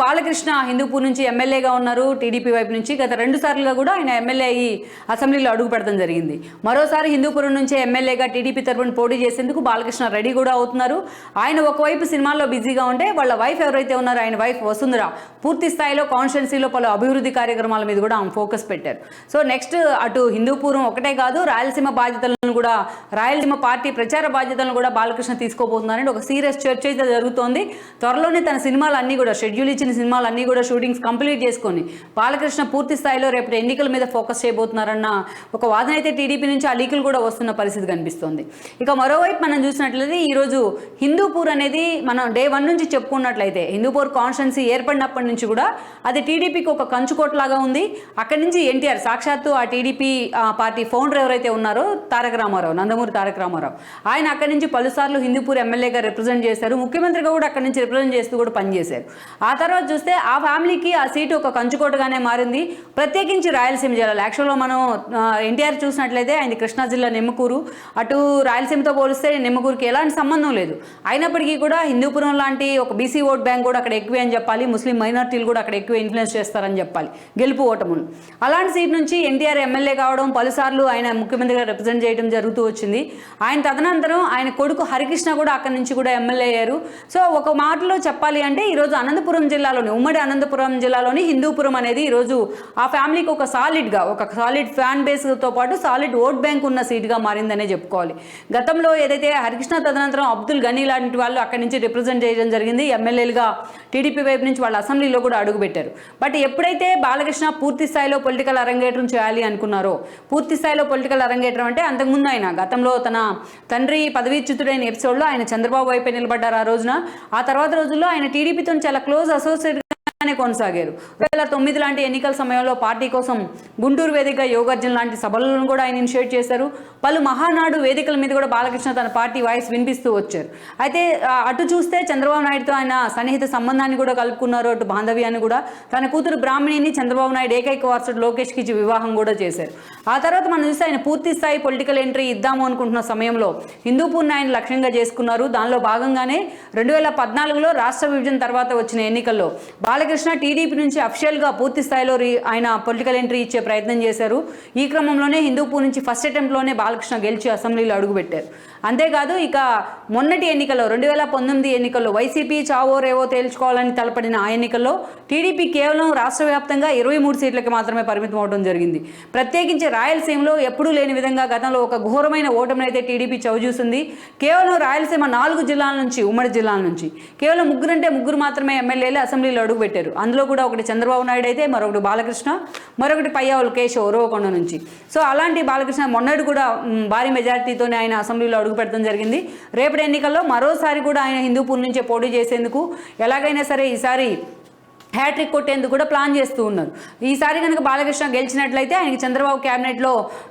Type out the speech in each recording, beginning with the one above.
బాలకృష్ణ హిందూపూర్ నుంచి ఎమ్మెల్యేగా ఉన్నారు టీడీపీ వైపు నుంచి. గత 2 సార్లుగా కూడా ఆయన ఎమ్మెల్యే అయ్యి అసెంబ్లీలో అడుగు పెడతాం జరిగింది. మరోసారి హిందూపురం నుంచే ఎమ్మెల్యేగా టీడీపీ తరఫున పోటీ చేసేందుకు బాలకృష్ణ రెడీ కూడా అవుతున్నారు. ఆయన ఒకవైపు సినిమాల్లో బిజీగా ఉంటే వాళ్ళ వైఫ్ ఎవరైతే ఉన్నారో ఆయన వైఫ్ వసుంధర పూర్తి స్థాయిలో కాన్స్టిట్యున్సీలో పలు అభివృద్ధి కార్యక్రమాల మీద కూడా ఆమె ఫోకస్ పెట్టారు. సో నెక్స్ట్ అటు హిందూపురం ఒకటే కాదు, రాయలసీమ బాధ్యతలను కూడా, రాయలసీమ పార్టీ ప్రచార బాధ్యతలను కూడా బాలకృష్ణ తీసుకోబోతున్నారని ఒక సీరియస్ చర్చ అయితే జరుగుతోంది. త్వరలోనే తన సినిమాలన్నీ కూడా, షెడ్యూల్ ఇచ్చిన సినిమాలన్నీ కూడా షూటింగ్స్ కంప్లీట్ చేసుకొని బాలకృష్ణ పూర్తి స్థాయిలో రేపటి ఎన్నికల మీద ఫోకస్ చేయబోతున్నారన్న ఒక వాదన అయితే టీడీపీ నుంచి ఆ లీకులు కూడా వస్తున్న పరిస్థితి కనిపిస్తోంది. ఇక మరోవైపు మనం చూసినట్లయితే ఈరోజు హిందూపూర్ అనేది మనం డే 1 నుంచి చెప్పుకున్నట్లయితే హిందూపూర్ కాన్స్టిట్యున్సీ ఏర్పడినప్పటి నుంచి కూడా అది టీడీపీకి ఒక కంచుకోట్లాగా ఉంది. అక్కడి నుంచి ఎన్టీఆర్ సాక్షాత్తు ఆ టీడీపీ పార్టీ ఫౌండర్ ఎవరైతే ఉన్నారో తారక రామారావు, నందమూరి తారక రామారావు, ఆయన అక్కడి నుంచి పలుసార్లు హిందూపూర్ ఎమ్మెల్యేగా రిప్రజెంట్ చేశారు. ముఖ్యమంత్రిగా కూడా అక్కడి నుంచి రిప్రజెంట్ చేస్తూ కూడా పనిచేశారు. ఆ తర్వాత చూస్తే ఆ ఫ్యామిలీకి ఆ సీటు ఒక కంచుకోటగానే మారింది. ప్రత్యేకించి రాయలసీమ జిల్లాలో యాక్చువల్గా మనం ఎన్టీఆర్ చూసినట్లయితే ఆయన కృష్ణా జిల్లా నిమ్మకూరు, అటు రాయలసీమతో పోలిస్తే నిమ్మకూరుకి ఎలాంటి సంబంధం లేదు. అయినప్పటికీ కూడా హిందూపురం లాంటి ఒక బీసీ ఓట్ బ్యాంక్ కూడా అక్కడ ఎక్కువే అని చెప్పాలి. ముస్లిం మైనార్టీలు కూడా అక్కడ ఎక్కువ ఇన్ఫ్లుయెన్స్ చేస్తారని చెప్పాలి గెలుపు ఓటములు. అలాంటి సీట్ నుంచి ఎన్టీఆర్ ఎమ్మెల్యే కావడం, పలుసార్లు ఆయన ముఖ్యమంత్రిగా రిప్రజెంట్ చేయడం జరుగుతూ వచ్చింది. ఆయన తదనంతరం ఆయన కొడుకు హరికృష్ణ కూడా అక్కడి నుంచి కూడా ఎమ్మెల్యే అయ్యారు. సో ఒక మాటలో చెప్పాలి అంటే ఈరోజు అనంతపురం జిల్లాలోని, ఉమ్మడి అనంతపురం జిల్లాలోని హిందూపురం అనేది ఈరోజు ఆ ఫ్యామిలీకి ఒక సాలిడ్ ఫ్యాన్ బేస్తో పాటు సాలిడ్ ఓట్ బ్యాంక్ ఉన్న సీట్గా మారిందనే చెప్పుకోవాలి. గతంలో ఏదైతే హరికృష్ణ తదనంతరం అబ్దుల్ గనీ లాంటి వాళ్ళు అక్కడి నుంచి రిప్రజెంట్ చేయడం జరిగింది. ఎమ్మెల్యేలుగా టీడీపీ వైపు నుంచి వాళ్ళ అసెంబ్లీలో కూడా అడుగుపెట్టారు. బట్ ఎప్పుడైతే బాలకృష్ణ పూర్తి స్థాయిలో పొలిటికల్ అరంగేట్రం చేయాలి అనుకున్నారో, పూర్తి స్థాయిలో పొలిటికల్ అరంగేట్రం అంటే అంతకుముందు ఆయన గతంలో తన తండ్రి పదవీచ్యుతుడైన ఎపిసోడ్లో ఆయన చంద్రబాబు వైపే నిలబడ్డారు ఆ రోజున. ఆ తర్వాత రోజుల్లో ఆయన టీడీపీతో చాలా క్లోజ్ అసోసియేట్ కొనసాగారు. 2009 లాంటి ఎన్నికల సమయంలో పార్టీ కోసం గుంటూరు వేదిక యోగార్జున లాంటి సభలను కూడా ఆయన ఇనిషియేట్ చేశారు. పలు మహానాడు వేదికల మీద కూడా బాలకృష్ణ తన పార్టీ వాయిస్ వినిపిస్తూ వచ్చారు. అయితే అటు చూస్తే చంద్రబాబు నాయుడుతో ఆయన సన్నిహిత సంబంధాన్ని కూడా కలుపుకున్నారు. అటు బాంధవ్యాన్ని కూడా, తన కూతురు బ్రాహ్మణిని చంద్రబాబు నాయుడు ఏకైక వారసుడు లోకేష్కి ఇచ్చి వివాహం కూడా చేశారు. ఆ తర్వాత మనం చూస్తే ఆయన పూర్తి స్థాయి పొలిటికల్ ఎంట్రీ ఇద్దాము అనుకుంటున్న సమయంలో హిందూపూర్ని ఆయన లక్ష్యంగా చేసుకున్నారు. దానిలో భాగంగానే 2014లో రాష్ట్ర విభజన తర్వాత వచ్చిన ఎన్నికల్లో బాలకృష్ణ టీడీపీ నుంచి అఫిషియల్గా పూర్తి స్థాయిలో ఆయన పొలిటికల్ ఎంట్రీ ఇచ్చే ప్రయత్నం చేశారు. ఈ క్రమంలోనే హిందూపూర్ నుంచి ఫస్ట్ అటెంప్ట్లోనే బాలకృష్ణ గెలిచి అసెంబ్లీలో అడుగుపెట్టారు. అంతేకాదు ఇక మొన్నటి ఎన్నికల్లో 2019 ఎన్నికల్లో వైసీపీ చావో రేవో తేల్చుకోవాలని తలపడిన ఆ ఎన్నికల్లో టీడీపీ కేవలం రాష్ట్ర వ్యాప్తంగా 23 సీట్లకి మాత్రమే పరిమితం అవడం జరిగింది. ప్రత్యేకించి రాయలసీమలో ఎప్పుడూ లేని విధంగా గతంలో ఒక ఘోరమైన ఓటమిని అయితే టీడీపీ చవిచూసింది. కేవలం రాయలసీమ 4 జిల్లాల నుంచి, ఉమ్మడి జిల్లాల నుంచి కేవలం ముగ్గురు మాత్రమే ఎమ్మెల్యేలు అసెంబ్లీలో అడుగుపెట్టారు. అందులో కూడా ఒకటి చంద్రబాబు నాయుడు అయితే, మరొకటి బాలకృష్ణ, మరొకటి పయ్యావుల కేశవ్ ఉరవకొండ నుంచి. సో అలాంటి బాలకృష్ణ మొన్నటి కూడా భారీ మెజారిటీతోనే ఆయన అసెంబ్లీలో అడుగు పెడతాం జరిగింది. రేపటి ఎన్నికల్లో మరోసారి కూడా ఆయన హిందూపూర్ నుంచే పోటీ చేసేందుకు ఎలాగైనా సరే ఈసారి హ్యాట్రిక్ కొట్టేందుకు కూడా ప్లాన్ చేస్తూ ఉన్నారు. ఈసారి కనుక బాలకృష్ణ గెలిచినట్లయితే ఆయనకి చంద్రబాబు క్యాబినెట్లో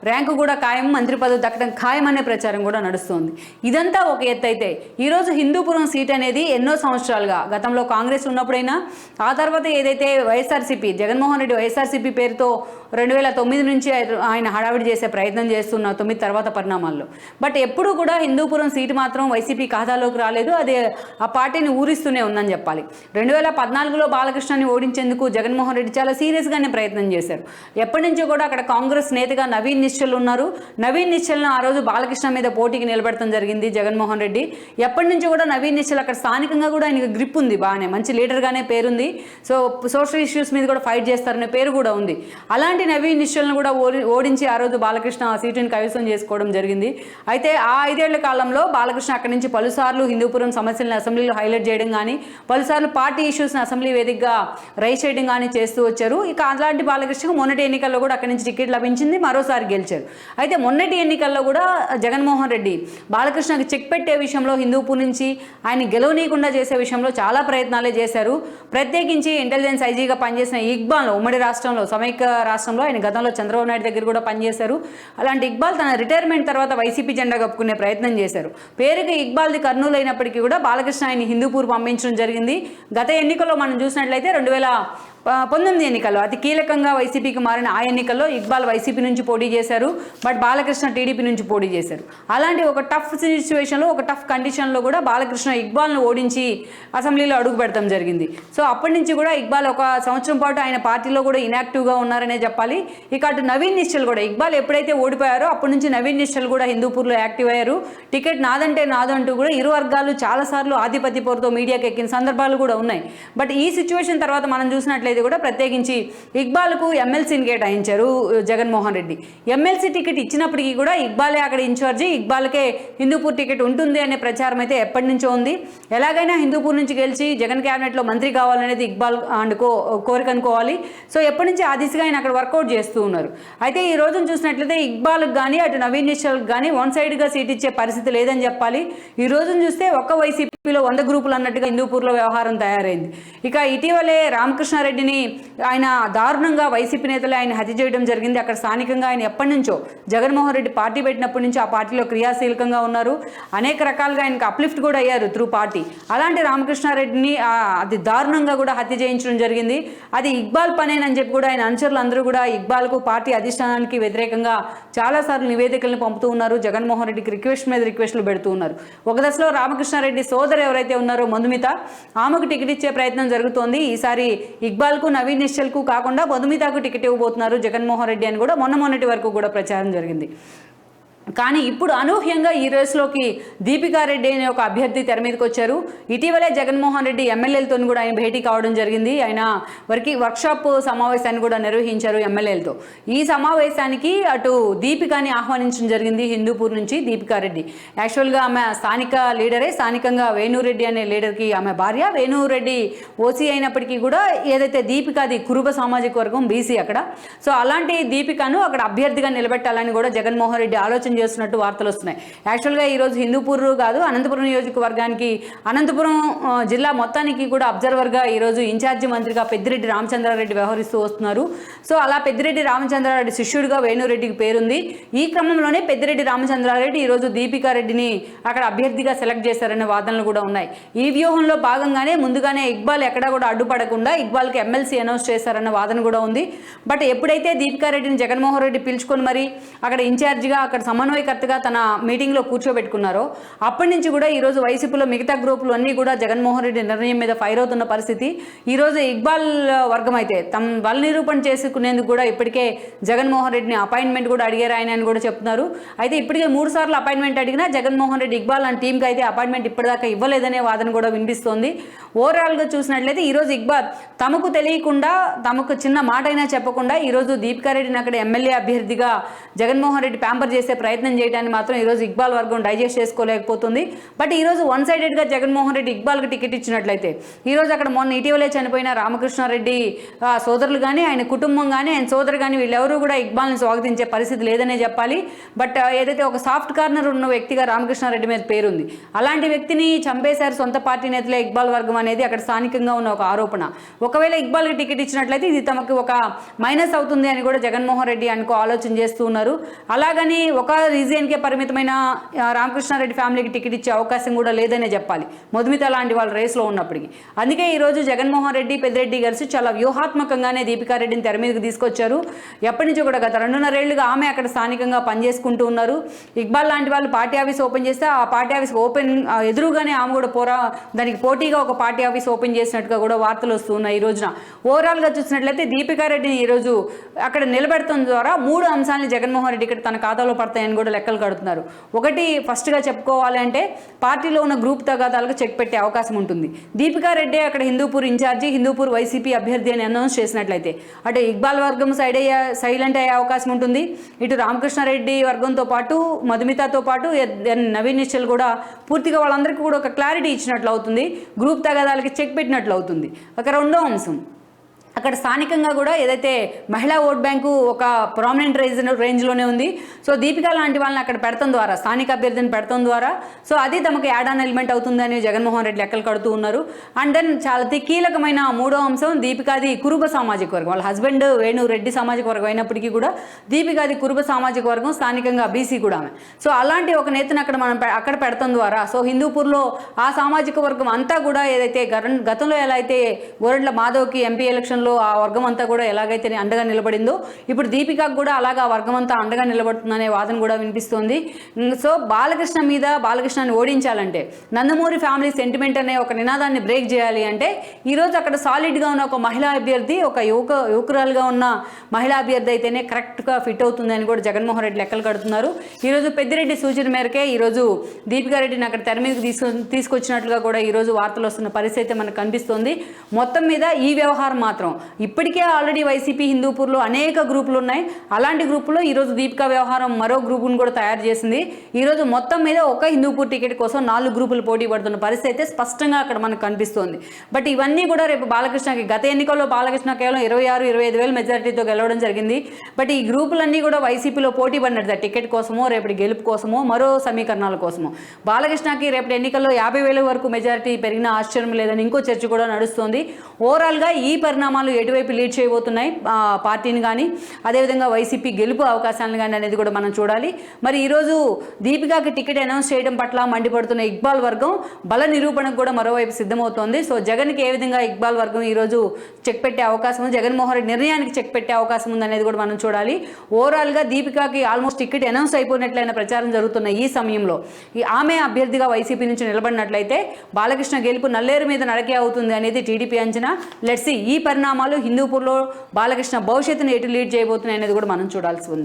ర్యాంకు కూడా ఖాయం, మంత్రి పదవి దక్కడం ఖాయం అనే ప్రచారం కూడా నడుస్తోంది. ఇదంతా ఒక ఎత్తు అయితే ఈరోజు హిందూపురం సీట్ అనేది ఎన్నో సంవత్సరాలుగా, గతంలో కాంగ్రెస్ ఉన్నప్పుడైనా, ఆ తర్వాత ఏదైతే వైఎస్ఆర్సీపీ, జగన్మోహన్ రెడ్డి వైఎస్ఆర్సీపీ పేరుతో 2009 నుంచి ఆయన హడావిడి చేసే ప్రయత్నం చేస్తున్న 9 తర్వాత పరిణామాల్లో. బట్ ఎప్పుడూ కూడా హిందూపురం సీటు మాత్రం వైసీపీ ఖాతాలోకి రాలేదు. అది ఆ పార్టీని ఊరిస్తూనే ఉందని చెప్పాలి. 2014లో బాలకృష్ణ ఓడించేందుకు జగన్మోహన్ రెడ్డి చాలా సీరియస్గానే ప్రయత్నం చేశారు. ఎప్పటి నుంచో కూడా అక్కడ కాంగ్రెస్ నేతగా నవీన్ నిశ్చల్ ఉన్నారు. నవీన్ నిశ్చల్ను ఆ రోజు బాలకృష్ణ మీద పోటీకి నిలబెడతాం జరిగింది జగన్మోహన్ రెడ్డి. ఎప్పటి నుంచో కూడా నవీన్ నిశ్చల్ అక్కడ స్థానికంగా కూడా ఆయనకి గ్రిప్ ఉంది, బాగానే మంచి లీడర్గానే పేరుంది. సో సోషల్ ఇష్యూస్ మీద కూడా ఫైట్ చేస్తారనే పేరు కూడా ఉంది. అలాంటి నవీన్ నిశ్చల్ను కూడా ఓడించి ఆ రోజు బాలకృష్ణ ఆ సీటుని కైవసం చేసుకోవడం జరిగింది. అయితే ఆ 5 ఏళ్ల కాలంలో బాలకృష్ణ అక్కడి నుంచి పలుసార్లు హిందూపురం సమస్యలను అసెంబ్లీలో హైలైట్ చేయడం కానీ, పలుసార్లు పార్టీ ఇష్యూస్ని అసెంబ్లీ వేదికగా రైస్ చేయడం కానీ చేస్తూ వచ్చారు. ఇక అలాంటి బాలకృష్ణకు మొన్నటి ఎన్నికల్లో కూడా అక్కడి నుంచి టికెట్ లభించింది, మరోసారి గెలిచారు. అయితే మొన్నటి ఎన్నికల్లో కూడా జగన్మోహన్ రెడ్డి బాలకృష్ణకి చెక్ పెట్టే విషయంలో, హిందూపూర్ నుంచి ఆయన గెలవనీయకుండా చేసే విషయంలో చాలా ప్రయత్నాలే చేశారు. ప్రత్యేకించి ఇంటెలిజెన్స్ ఐజీగా పనిచేసిన ఇక్బాల్ ఉమ్మడి రాష్ట్రంలో, సమైక్య రాష్ట్రంలో ఆయన గతంలో చంద్రబాబు నాయుడు దగ్గర కూడా పనిచేశారు. అలాంటి ఇక్బాల్ తన రిటైర్మెంట్ తర్వాత వైసీపీ జెండా కప్పుకునే ప్రయత్నం చేశారు. పేరుకి ఇక్బాల్ది కర్నూలు అయినప్పటికీ కూడా బాలకృష్ణ ఆయన హిందూపూర్ పంపించడం జరిగింది. గత ఎన్నికల్లో మనం చూసినట్లయితే 19 ఎన్నికల్లో అతి కీలకంగా వైసీపీకి మారిన ఆ ఎన్నికల్లో ఇక్బాల్ వైసీపీ నుంచి పోటీ చేశారు, బట్ బాలకృష్ణ టీడీపీ నుంచి పోటీ చేశారు. అలాంటి ఒక టఫ్ సిచ్యువేషన్లో, ఒక టఫ్ కండిషన్లో కూడా బాలకృష్ణ ఇక్బాల్ను ఓడించి అసెంబ్లీలో అడుగు పెడతాం జరిగింది. సో అప్పటి నుంచి కూడా ఇక్బాల్ ఒక సంవత్సరం పాటు ఆయన పార్టీలో కూడా ఇనాక్టివ్గా ఉన్నారనే చెప్పాలి. ఇక అటు నవీన్ నిశ్చల్ కూడా ఇక్బాల్ ఎప్పుడైతే ఓడిపోయారో అప్పటి నుంచి నవీన్ నిశ్చల్ కూడా హిందూపూర్లో యాక్టివ్ అయ్యారు. టికెట్ నాదంటే నాదు అంటూ కూడా ఇరు వర్గాలు చాలాసార్లు ఆధిపత్య పోరుతో మీడియాకి ఎక్కిన సందర్భాలు కూడా ఉన్నాయి. బట్ ఈ సిచ్యువేషన్ తర్వాత మనం చూసినట్లయితే కూడా ప్రత్యేకించి ఇక్బాల్కు ఎమ్మెల్సీని కేటాయించారు జగన్మోహన్ రెడ్డి. ఎమ్మెల్సీ టికెట్ ఇచ్చినప్పటికీ కూడా ఇక్బాలే అక్కడ ఇన్ఛార్జి, ఇక్బాల్కే హిందూపూర్ టికెట్ ఉంటుంది అనే ప్రచారం అయితే ఎప్పటి నుంచో ఉంది. ఎలాగైనా హిందూపూర్ నుంచి గెలిచి జగన్ క్యాబినెట్లో మంత్రి కావాలనేది ఇక్బాల్ కోరిక అనుకోవాలి. సో ఎప్పటి నుంచి ఆ దిశగా ఆయన అక్కడ వర్కౌట్ చేస్తూ ఉన్నారు. అయితే ఈ రోజును చూసినట్లయితే ఇక్బాల్కి కానీ అటు నవీన్ నిశ్చల్కి కానీ వన్ సైడ్గా సీట్ ఇచ్చే పరిస్థితి లేదని చెప్పాలి. ఈ రోజును చూస్తే ఒక్క వైసీపీలో 100 గ్రూపులు అన్నట్టుగా హిందూపూర్లో వ్యవహారం తయారైంది. ఇక ఇటీవలే రామకృష్ణారెడ్డిని ఆయన దారుణంగా వైసీపీ నేతలు ఆయన హత్య చేయడం జరిగింది. అక్కడ స్థానికంగా ఆయన ఎప్పటి నుంచో జగన్మోహన్ రెడ్డి పార్టీ పెట్టినప్పటి నుంచి ఆ పార్టీలో క్రియాశీలకంగా ఉన్నారు. అనేక రకాలుగా ఆయనకు అప్లిఫ్ట్ కూడా అయ్యారు త్రూ పార్టీ. అలాంటి రామకృష్ణారెడ్డిని అది దారుణంగా కూడా హత్య చేయించడం జరిగింది. అది ఇక్బాల్ పనేనని చెప్పి కూడా ఆయన అనుచరులు అందరూ కూడా ఇక్బాల్కు పార్టీ అధిష్టానానికి వ్యతిరేకంగా చాలాసార్లు నివేదికలను పంపుతూ ఉన్నారు. జగన్మోహన్ రెడ్డికి రిక్వెస్ట్ మీద రిక్వెస్ట్లు పెడుతూ ఉన్నారు. ఒక దశలో రామకృష్ణారెడ్డి సోదరు ఎవరైతే ఉన్నారో మధుమిత, ఆమెకు టికెట్ ఇచ్చే ప్రయత్నం జరుగుతోంది. ఈసారి ఇక్బాల్కు నవీన్ నిశ్చల్కు కాకుండా మధుమితకు టికెట్ ఇవ్వబోతున్నారు జగన్మోహన్ రెడ్డి అని కూడా మొన్నటి వరకు కూడా ప్రచారం జరిగింది. కానీ ఇప్పుడు అనూహ్యంగా ఈ రేసులోకి దీపికారెడ్డి అనే ఒక అభ్యర్థి తెర మీదకి వచ్చారు. ఇటీవలే జగన్మోహన్ రెడ్డి ఎమ్మెల్యేలతో కూడా ఆయన భేటీ కావడం జరిగింది. ఆయన వర్క్షాప్ సమావేశాన్ని కూడా నిర్వహించారు ఎమ్మెల్యేలతో. ఈ సమావేశానికి అటు దీపికాని ఆహ్వానించడం జరిగింది హిందూపూర్ నుంచి. దీపికారెడ్డి యాక్చువల్గా ఆమె స్థానిక లీడరే, స్థానికంగా వేణురెడ్డి అనే లీడర్కి ఆమె భార్య. వేణురెడ్డి ఓసీ అయినప్పటికీ కూడా ఏదైతే దీపికాది కురుబ సామాజిక వర్గం బీసీ అక్కడ. సో అలాంటి దీపికను అక్కడ అభ్యర్థిగా నిలబెట్టాలని కూడా జగన్మోహన్ రెడ్డి ఆలోచన చేస్తున్నట్టు వార్తలు వస్తున్నాయి. యాక్చువల్గా ఈరోజు హిందూపూర్ కాదు, అనంతపురం నియోజకవర్గానికి, అనంతపురం జిల్లా మొత్తానికి కూడా అబ్జర్వర్గా ఈరోజు ఇన్ఛార్జి మంత్రిగా పెద్దిరెడ్డి రామచంద్రారెడ్డి వ్యవహరిస్తూ వస్తున్నారు. సో అలా పెద్దిరెడ్డి రామచంద్రారెడ్డి శిష్యుడిగా వేణురెడ్డికి పేరుంది. ఈ క్రమంలోనే పెద్దిరెడ్డి రామచంద్రారెడ్డి ఈరోజు దీపికారెడ్డిని అక్కడ అభ్యర్థిగా సెలెక్ట్ చేశారనే వాదనలు కూడా ఉన్నాయి. ఈ వ్యూహంలో భాగంగానే ముందుగానే ఇక్బాల్ ఎక్కడా కూడా అడ్డుపడకుండా ఇక్బాల్కి ఎమ్మెల్సీ అనౌన్స్ చేశారన్న వాదన కూడా ఉంది. బట్ ఎప్పుడైతే దీపికారెడ్డిని జగన్మోహన్ రెడ్డి పిలుచుకొని మరి అక్కడ ఇన్ఛార్జిగా, అక్కడ సమన్వయకర్తగా తన మీటింగ్లో కూర్చోబెట్టుకున్నారో అప్పటి నుంచి కూడా ఈరోజు వైసీపీలో మిగతా గ్రూపులు అన్నీ కూడా జగన్మోహన్ రెడ్డి నిర్ణయం మీద ఫైర్ అవుతున్న పరిస్థితి. ఈరోజు ఇక్బాల్ వర్గం అయితే తమ బల నిరూపణ చేసుకునేందుకు కూడా ఇప్పటికే జగన్మోహన్ రెడ్డిని అపాయింట్మెంట్ కూడా అడిగారు ఆయన అని కూడా చెప్తున్నారు. అయితే ఇప్పటికే 3 సార్లు అపాయింట్మెంట్ అడిగినా జగన్మోహన్ రెడ్డి ఇక్బాల్ అనే టీంకి అయితే అపాయింట్మెంట్ ఇప్పటిదాకా ఇవ్వలేదనే వాదన కూడా వినిపిస్తోంది. ఓవరాల్గా చూసినట్లయితే ఈరోజు ఇక్బాల్ తమకు తెలియకుండా, తమకు చిన్న మాట అయినా చెప్పకుండా ఈరోజు దీపికారెడ్డిని అక్కడ ఎమ్మెల్యే అభ్యర్థిగా జగన్మోహన్ రెడ్డి ప్యాంపర్ చేసే ప్రయత్నం చేయడాన్ని మాత్రం ఈరోజు ఇక్బాల్ వర్గం డైజెస్ట్ చేసుకోలేకపోతుంది. బట్ ఈరోజు వన్ సైడెడ్గా జగన్మోహన్ రెడ్డి ఇక్బాల్కి టికెట్ ఇచ్చినట్లయితే ఈరోజు అక్కడ మొన్న ఇటీవలే చనిపోయిన రామకృష్ణారెడ్డి సోదరులు కానీ, ఆయన కుటుంబం కానీ, ఆయన సోదరు కానీ వీళ్ళెవరూ కూడా ఇక్బాల్ని స్వాగతించే పరిస్థితి లేదనే చెప్పాలి. బట్ ఏదైతే ఒక సాఫ్ట్ కార్నర్ ఉన్న వ్యక్తిగా రామకృష్ణారెడ్డి మీద పేరుంది, అలాంటి వ్యక్తిని చంపేశారు సొంత పార్టీ నేతలే ఇక్బాల్ వర్గం అనేది అక్కడ స్థానికంగా ఉన్న ఒక ఆరోపణ. ఒకవేళ ఇక్బాల్కి టికెట్ ఇచ్చినట్లయితే ఇది తమకు ఒక మైనస్ అవుతుంది అని కూడా జగన్మోహన్ రెడ్డి ఆలోచన చేస్తూ ఉన్నారు. అలాగని ఒక రీజియన్కే పరిమితమైన రామకృష్ణారెడ్డి ఫ్యామిలీకి టికెట్ ఇచ్చే అవకాశం కూడా లేదనే చెప్పాలి, మధుమిత లాంటి వాళ్ళ రేస్లో ఉన్నప్పటికీ. అందుకే ఈరోజు జగన్మోహన్ రెడ్డి, పెద్దిరెడ్డి కలిసి చాలా వ్యూహాత్మకంగానే దీపికారెడ్డిని తెర మీదకి తీసుకొచ్చారు. ఎప్పటి నుంచో కూడా గత 2.5 ఏళ్లుగా ఆమె అక్కడ స్థానికంగా పనిచేసుకుంటూ ఉన్నారు. ఇక్బాల్ లాంటి వాళ్ళు పార్టీ ఆఫీస్ ఓపెన్ చేస్తే ఆ పార్టీ ఆఫీస్ ఎదురుగానే ఆమె కూడా దానికి పోటీగా ఒక పార్టీ ఆఫీస్ ఓపెన్ చేసినట్టుగా కూడా వార్తలు వస్తున్నాయి. ఈ రోజున ఓవరాల్గా చూసినట్లయితే దీపికారెడ్డిని ఈరోజు అక్కడ నిలబెడటం ద్వారా 3 అంశాలని జగన్మోహన్ రెడ్డి ఇక్కడ తన ఖాతాలో పడతాయని కూడా లెక్కలు కడుతున్నారు. ఒకటి, ఫస్ట్గా చెప్పుకోవాలి అంటే పార్టీలో ఉన్న గ్రూప్ తగాదాలకు చెక్ పెట్టే అవకాశం ఉంటుంది. దీపికారెడ్డి అక్కడ హిందూపూర్ ఇన్ఛార్జి, హిందూపూర్ వైసీపీ అభ్యర్థి అని అనౌన్స్ చేసినట్లయితే అటు ఇక్బాల్ వర్గం సైలెంట్ అయ్యే అవకాశం ఉంటుంది. ఇటు రామకృష్ణారెడ్డి వర్గంతో పాటు, మధుమితతో పాటు నవీన్ నిశ్చల్ కూడా పూర్తిగా వాళ్ళందరికీ కూడా ఒక క్లారిటీ ఇచ్చినట్లు అవుతుంది, గ్రూప్ తగాదాలకి చెక్ పెట్టినట్లు అవుతుంది. ఒక రెండో అంశం, అక్కడ స్థానికంగా కూడా ఏదైతే మహిళా ఓట్ బ్యాంకు ఒక ప్రామినెంట్ రేంజ్లోనే ఉంది. సో దీపిక లాంటి వాళ్ళని అక్కడ పెడతాం ద్వారా, స్థానిక అభ్యర్థిని పెడతాం ద్వారా సో అది తమకు యాడ్ ఆన్ ఎలిమెంట్ అవుతుందని జగన్మోహన్ రెడ్డి లెక్కలు కడుతూ ఉన్నారు. అండ్ దెన్ చాలా కీలకమైన 3వ అంశం, దీపికాది కురుబ సామాజిక వర్గం. వాళ్ళ హస్బెండ్ వేణురెడ్డి సామాజిక వర్గం అయినప్పటికీ కూడా దీపికాది కురుబ సామాజిక వర్గం, స్థానికంగా బీసీ కూడా ఆమె. సో అలాంటి ఒక నేతను అక్కడ మనం అక్కడ పెడతాం ద్వారా సో హిందూపూర్లో ఆ సామాజిక వర్గం అంతా కూడా ఏదైతే గతంలో ఎలా అయితే గోరంట్ల మాధవ్కి ఎంపీ ఎలక్షన్ గతంలో ఆ వర్గం అంతా కూడా ఎలాగైతే అండగా నిలబడిందో ఇప్పుడు దీపికకు కూడా అలాగా ఆ వర్గం అంతా అండగా నిలబడుతుందనే వాదన కూడా వినిపిస్తోంది. సో బాలకృష్ణని ఓడించాలంటే నందమూరి ఫ్యామిలీ సెంటిమెంట్ అనే ఒక నినాదాన్ని బ్రేక్ చేయాలి అంటే ఈరోజు అక్కడ సాలిడ్గా ఉన్న ఒక మహిళా అభ్యర్థి, ఒక యువకురాలుగా ఉన్న మహిళా అభ్యర్థి అయితేనే కరెక్ట్గా ఫిట్ అవుతుంది అని కూడా జగన్మోహన్ రెడ్డి లెక్కలు కడుతున్నారు. ఈరోజు పెద్దిరెడ్డి సూచన మేరకే ఈరోజు దీపికారెడ్డిని అక్కడ తెర మీదకి తీసుకొచ్చినట్లుగా కూడా ఈరోజు వార్తలు వస్తున్న పరిస్థితి మనకు కనిపిస్తోంది. మొత్తం మీద ఈ వ్యవహారం మాత్రం ఇప్పటికే ఆల్రెడీ వైసీపీ హిందూపూర్లో అనేక గ్రూపులు ఉన్నాయి. అలాంటి గ్రూపులో ఈరోజు దీపికా వ్యవహారం మరో గ్రూపును కూడా తయారు చేసింది. ఈరోజు మొత్తం మీద ఒక హిందూపూర్ టికెట్ కోసం 4 గ్రూపులు పోటీ పడుతున్న పరిస్థితి అయితే స్పష్టంగా అక్కడ మనకు కనిపిస్తోంది. బట్ ఇవన్నీ కూడా రేపు బాలకృష్ణకి గత ఎన్నికల్లో బాలకృష్ణ కేవలం 26-25 వేల మెజారిటీతో గెలవడం జరిగింది. బట్ ఈ గ్రూపులన్నీ కూడా వైసీపీలో పోటీ పడినట్టు టికెట్ కోసమో రేపటి గెలుపు కోసమో మరో సమీకరణాల కోసమో బాలకృష్ణకి రేపటి ఎన్నికల్లో 50,000 వరకు మెజారిటీ పెరిగిన ఆశ్చర్యం లేదని ఇంకో చర్చ కూడా నడుస్తోంది. ఓవరాల్గా ఈ పరిణామాలు ఎటువైపు లీడ్ చేయబోతున్నాయి పార్టీని కానీ అదేవిధంగా వైసీపీ గెలుపు అవకాశాలను కానీ అనేది కూడా మనం చూడాలి. మరి ఈరోజు దీపికాకి టికెట్ అనౌన్స్ చేయడం పట్ల మండిపడుతున్న ఇక్బాల్ వర్గం బల నిరూపణకు కూడా మరోవైపు సిద్ధమవుతోంది. సో జగన్కి ఏ విధంగా ఇక్బాల్ వర్గం ఈరోజు చెక్ పెట్టే అవకాశం ఉంది, జగన్మోహన్ రెడ్డి నిర్ణయానికి చెక్ పెట్టే అవకాశం ఉంది అనేది కూడా మనం చూడాలి. ఓవరాల్గా దీపికాకి ఆల్మోస్ట్ టికెట్ అనౌన్స్ అయిపోయినట్లయిన ప్రచారం జరుగుతున్న ఈ సమయంలో ఆమె అభ్యర్థిగా వైసీపీ నుంచి నిలబడినట్లయితే బాలకృష్ణ గెలుపు నల్లేరు మీద నడకే అవుతుంది అనేది టీడీపీ అంచనా. లెట్స్ సీ ఈ పరిణామాలు హిందూపూర్లో బాలకృష్ణ భవిష్యత్తును ఎటు లీడ్ చేయబోతున్నాయి అనేది కూడా మనం చూడాల్సి ఉంది.